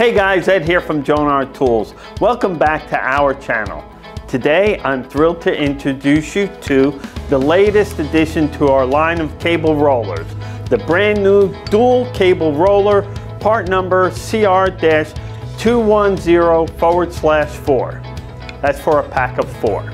Hey guys, Ed here from Jonard Tools. Welcome back to our channel. Today I'm thrilled to introduce you to the latest addition to our line of cable rollers, the brand new dual cable roller, part number CR-210/4. That's for a pack of 4.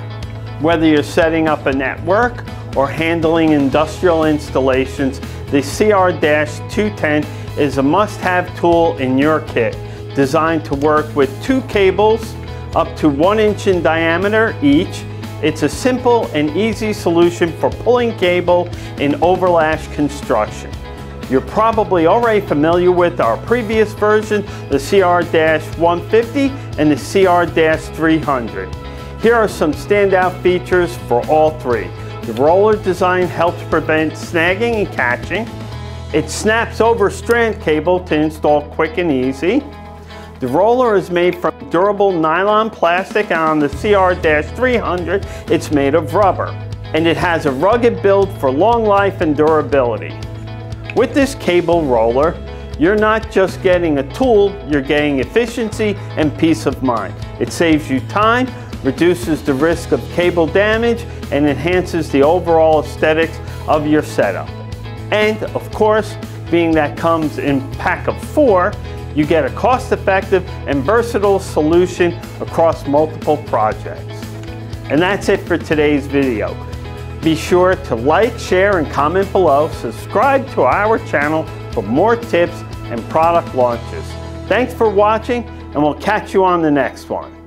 Whether you're setting up a network or handling industrial installations, the CR-210 is a must-have tool in your kit, designed to work with 2 cables up to 1 inch in diameter each. It's a simple and easy solution for pulling cable in overlash construction. You're probably already familiar with our previous version, the CR-150 and the CR-300. Here are some standout features for all 3. The roller design helps prevent snagging and catching. It snaps over strand cable to install quick and easy. The roller is made from durable nylon plastic, and on the CR-300 it's made of rubber. And it has a rugged build for long life and durability. With this cable roller, you're not just getting a tool, you're getting efficiency and peace of mind. It saves you time, reduces the risk of cable damage, and enhances the overall aesthetics of your setup. And of course, being that comes in pack of 4, you get a cost-effective and versatile solution across multiple projects. And that's it for today's video. Be sure to like, share, and comment below. Subscribe to our channel for more tips and product launches. Thanks for watching, and we'll catch you on the next one.